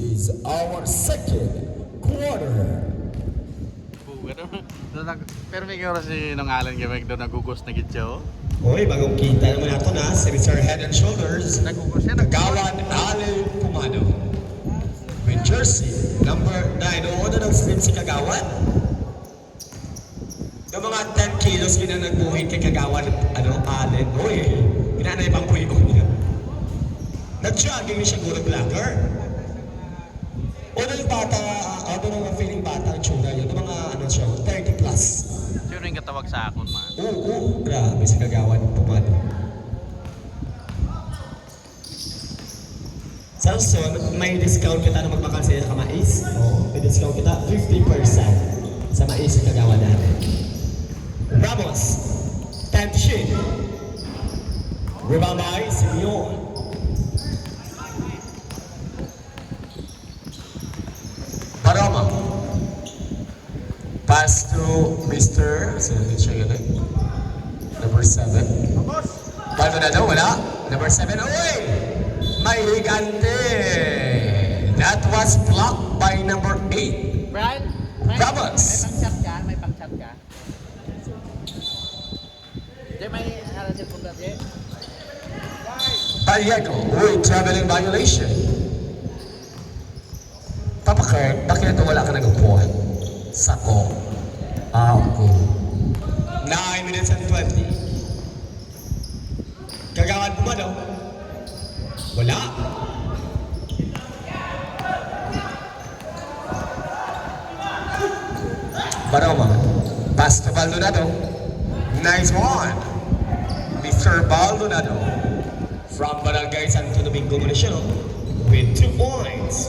is our second quarter. Pero may kaya si nung Alan Gawag doon nagugos na gitso. Hoy, bagong kita naman nato na si Mr. Head and Shoulders. Nagugos siya. Kagawan Allen Pumado. With jersey number 9. Una ng slip si Kagawan. Yung mga 10 kilos yun ang nagbuhin kay Kagawan Allen. Hoy, ginanay pang puyo niya. Nag-jogging ni siya gurog vlogger. Una yung bata, ano ng feeling bata ang tsura yun. Yung mga ano siya, 30 plus. Sino yung katawag sa akon, man? Oo, grabe si Kagawan Pumado. Samson, may discount kita na magmakal sa kamais. Oo, may discount kita 50% sa mais sa Kagawan natin. Ramos, 10th shin. Ribambay, Simeon. Paroma. Pass to Mr. Sino siya yun eh? Number 7. Maldonado, wala. Number 7, uy! May higante! That was blocked by number 8. Brian, Ramos. may pang-chat ka? May pang-chat ka? Di, may harasin po dati. Paliego, uy, traveling violation. Papa Kurt, bakit ito wala ka nag-upuan? Sako. Okay. 9 minutes and 20. Kagawan po ba daw? Wala. Baroma. Pass to Baldonado. Nice one. Mr. Baldonado. From Barangay Santo Domingo Municipal with 2 points.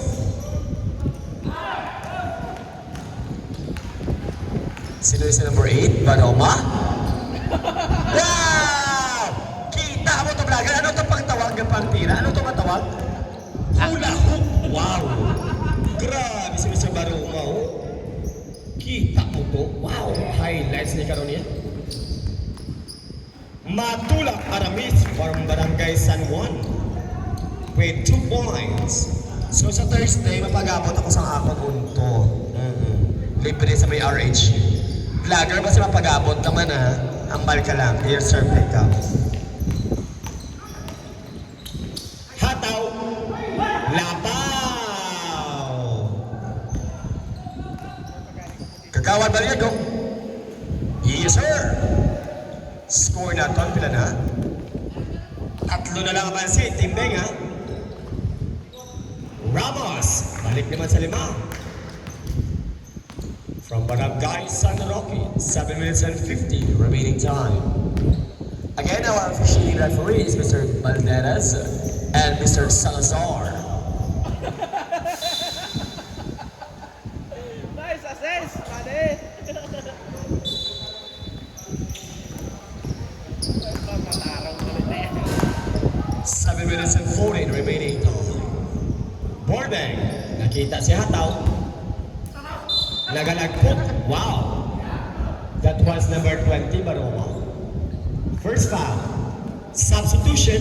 Sino yung number 8? Baroma? Wow! Kita mo ito, vlogger. Ano ito pagtawag ng pangtira? Ano ito matawag? Hula hoop! Wow! Grabe si Mr. Baroma, oh. Kita mo to? Wow! Highlights ni Karon yan. Matulak Aramis from Barangay San Juan with 2 points. So sa Thursday, mapag-abot ako sa ako punto. Libre sa may RH. Vlogger ba si mapag-abot naman ha? Ambal ka lang. Here, sir, pick up. Hataw! Lapaw! Kagawan Baliego. Yes, sir! Score na ito. Pila na? 3 na lang ang pansin. Timbeng ha? Ramos! Balik naman sa 5. From Barangay San Roque, 7 minutes and 50 remaining time. Again, our officiating referees, Mr. Balderas and Mr. Salazar. Nice assist, pare! 7 minutes and 14 remaining time. Boarding, nakita si Hataw. Nagalagpot. Wow! That was number 20, Baroma. First foul. Substitution.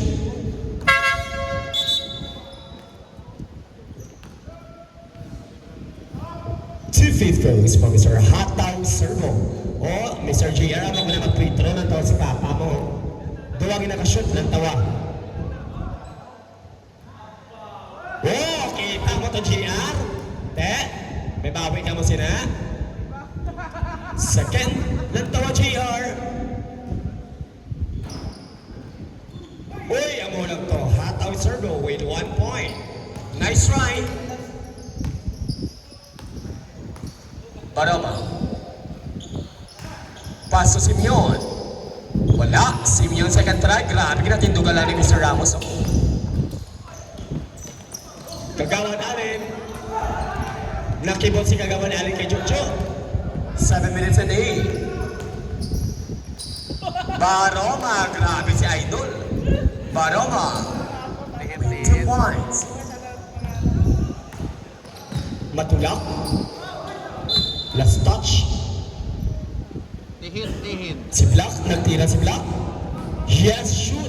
Two free throws for Mr. Hataw Servo. O, Mr. JR, ako na mag-free throw ng tawa si Papa mo. Duwagin nakashoot ng tawa. Oh, kita mo to, JR? May bawi ka mo sina? Second, lantawa JR. Uy, amo lang to. Hataw Servo with 1 point. Nice try. Baroma. Paso Simeon. Wala. Simeon second try. Grabe, kinatindugan lang ni Mr. Ramos. Kagawan Allen. Nakibot si Kagawan Allen kay Jojo. 7 minutes and 8. Baroma, grabe si Idol. Baroma. 2 points. Matulak. Last touch. Tihin. Si Black, nagtira si Black. Yes, shoot.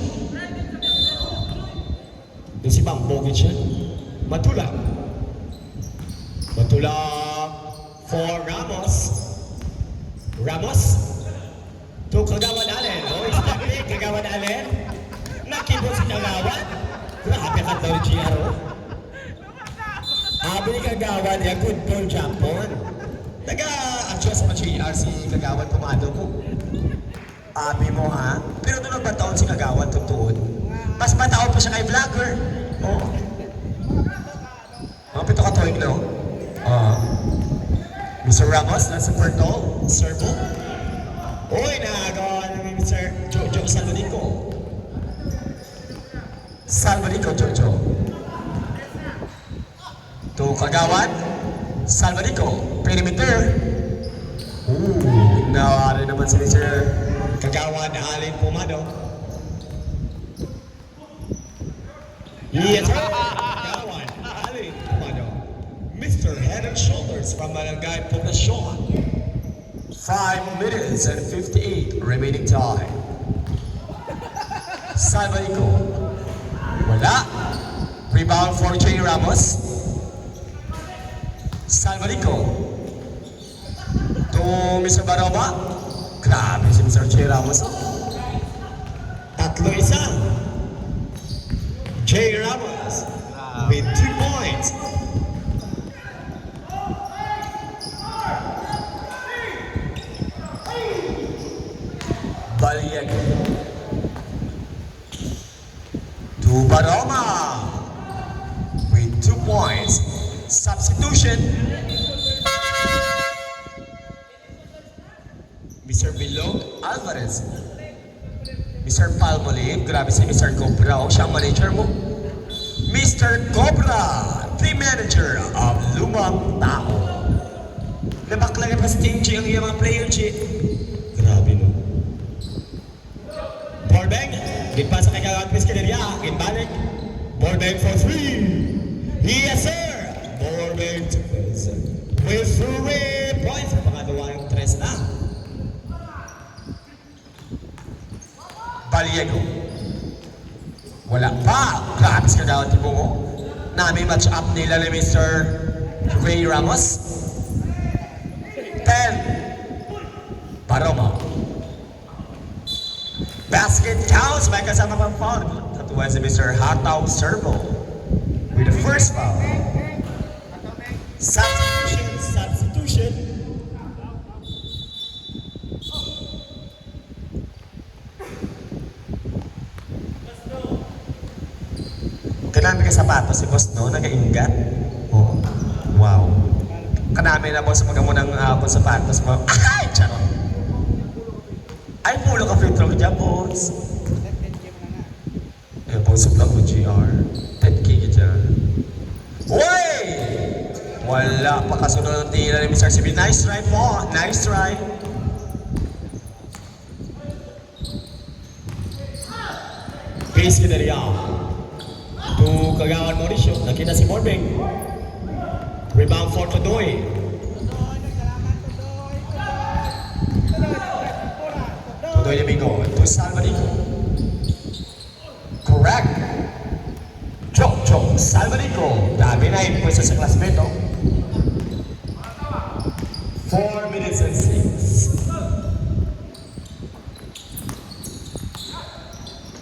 Doon si Bambogic siya. Matulak. Patulak for Ramos. Ramos. To Kagawan Allen. Oh, stepping. Kagawan Allen. Nakibot si Kagawan. Grabe ka daw, Giaro. Abi ni Kagawan, ya good goal Japon. Nag-adjust pa GR si Kagawan pumado ko. Abi mo ha? Pero doon nagbataon si Kagawan tutuon. Mas bataon pa siya kay vlogger. Oo. Mga pito ka tuwing no? Mr. Ramos, that's a Puerto. Servo. Uy, nagawa namin Mr. Jojo Salvadorico. Salvadorico, Jojo. To Kagawan. Salvadorico. Perimeter. Nawari naman si Mr. Kagawan Allen Pumado. Yes, sir. Kagawan Allen Pumado. Mr. Head and Shoulders from Barangay Poblacion. 5 minutes and 58 remaining time. Salvadorico. Wala. Rebound for J. Ramos. Salvadorico. To Mr. Baroma. Grabe si Mr. J. Ramos. Tatlo isa. J. Ramos with 2 points. Baliego. To Baroma with 2 points. Substitution. Mr. Bilog Alvarez. Mr. Palmolive. Grabe si Mr. Cobra. O siyang manager mo. Mr. Cobra, the manager of Lumang Tao. Nabaklagay pa si Team G ang iyang mga player, G. Grabe no. Borbeng. Gitpasa kay Kagawan Piscaleria. Gitbalik. Borbeng for 3. Yes, sir. Borbeng to this. With 3 points. Pangalawa yung 3 na. Baliego. Wala pa. Grabe si Kagawan Tibungo. Namin match up nila ni Mr. Ray Ramos. 10. Baroma. Basket counts. May kasama pang foul. Tatuwa si Mr. Hataw Servo with the first foul. Substitution. Kanami ka sapatos si boss, no? Nag-ingat. Oh, wow. Kanami na boss, magamunang sapatos mo. Ay! Charot! Ay, pulo ka free throw ka dyan, boss. Eh, boss, vlog mo, GR. 10K ka dyan. Uy! Wala pa kasunod ng tira ni Mr. CB. Nice try po. Nice try. Pace ka na riyan. To Kagawan Mauricio. Nakita si Morbeng. Rebound for Todoy. Todoy Domingo. To Salvadorico. Correct. Jojo Salvadorico. Dami na yung pwesto sa klasmento. 4 minutes and 6.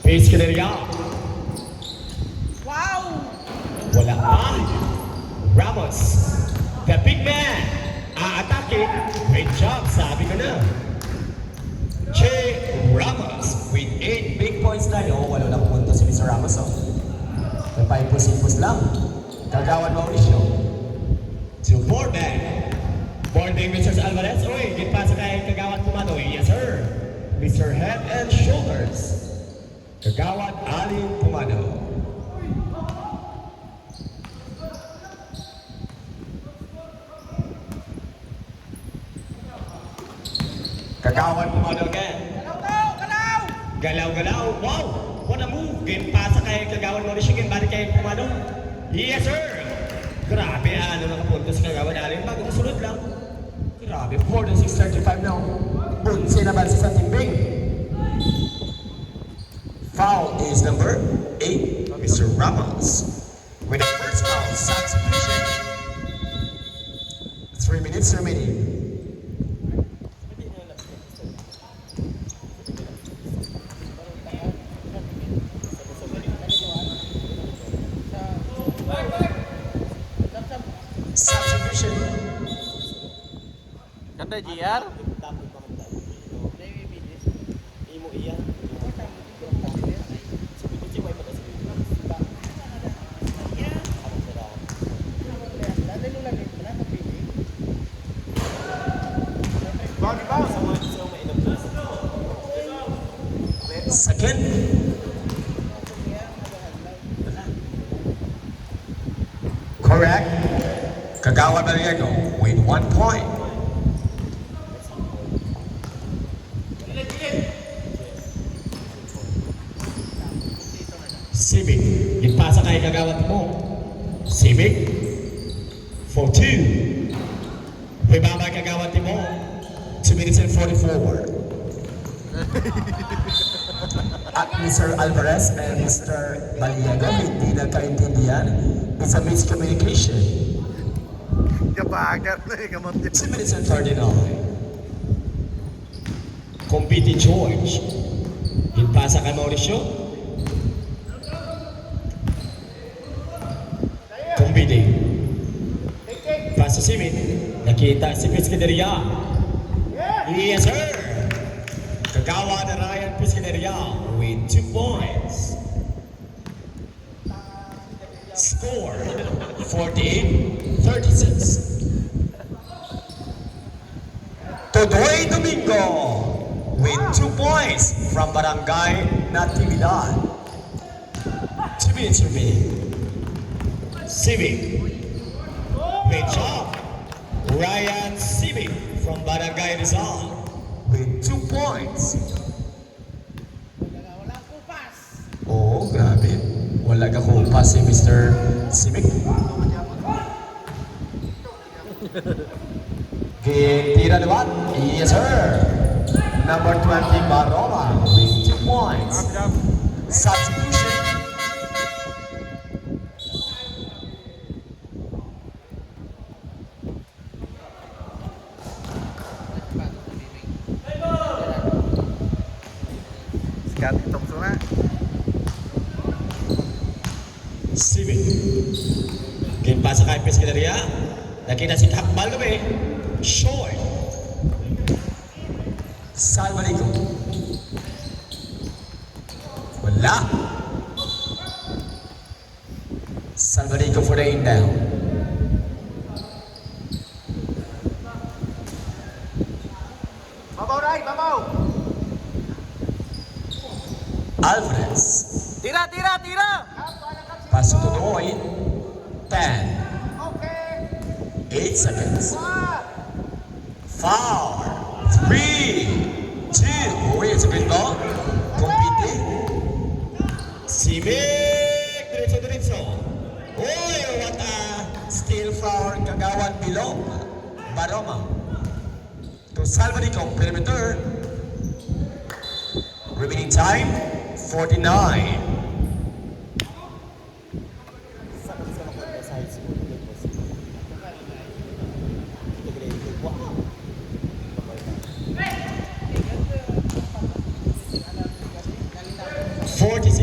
Pace ka na riyan. Wala pa. Ramos, the big man, aatake. Great job, sabi ko na. J. Ramos with 8 big points na. Wala lang punto si Mr. Ramos. May 5 pusin-pus lang. Kagawan Mauricio. To Borbeng. Borbeng Mr. Alvarez. Uy, gitpasa kay Kagawan Pumado. Yes, sir. Mr. Head and Shoulders. Kagawan Allen Pumado. Kagawan Pumado again. Galaw-galaw. Wow! What a move! Game pasa kay Kagawan Mauricio. Game balik kay Pumado. Yes, sir! Grabe, nakapunto si Kagawan Allen. Bago masunod lang. Grabe, 4 to 6:35 now. Bunsi na ba sa timbing? Foul is number 8, Mr. Ramos. With the first foul, substitution. minutes remaining. Substitution. Kata JR. Second. Correct. Kagawa Baliego with 1 point. Civic, ipasa kay Kagawad mo. Civic for 2. Pibaba Kagawad mo. 2 minutes and 44. At Mr. Alvarez and Mr. Baliego, hindi nagkaintindihan. It's a miscommunication. Kabagat na eh, kamot 2 minutes and 39. Compete George. Ipasa kay Mauricio. Compete. Paso si Min. Nakita si Piscaderia. Yes, sir. Kagawa na Ryan Piscaderia with 2 points. Score 48-36. Todoy Domingo with 2 points from Barangay Natividad. 2 minutes remaining. Civic. Great job. Ryan Civic from Barangay Rizal with 2 points. Oh, grabe. Wala ka kupas si Mr. Civic. Tira liwat. Yes, sir. Number 20, Baroma with 2 points. Substitution. Sikat itong suna. Civic. Kinpasa kay Pescaderia. Nakita si Takbal kami. Short. Salvalico. Wala. Salvalico for the in down. Babaw, Ray! Babaw! Alvarez. Tira! Tira! Tira! Paso to Doy. 10. Okay! 8 seconds. Foul. 3, 2. Uy, sa green ball. Compete. Civic. Diretso. Uy, what a steal for Kagawan below. Baroma. To Salvador perimeter. Remaining time, 49.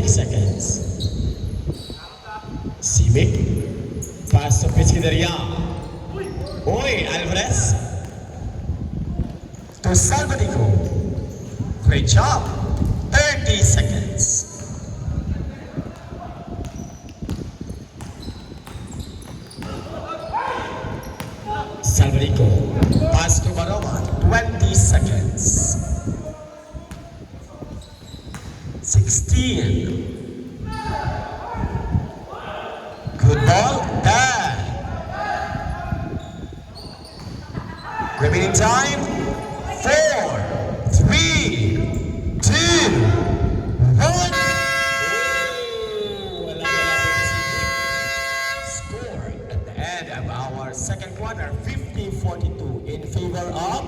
Seconds. Civic. Pass to Pescaderia. Oy, Alvarez. To Salvadico. Great job. 30 seconds. Salvadico. Pass to Baroma. 20 seconds. 16. Good ball. 10. Remaining time. 4, 3, 2, 1. Score at the end of our second quarter, 50-42 in favor of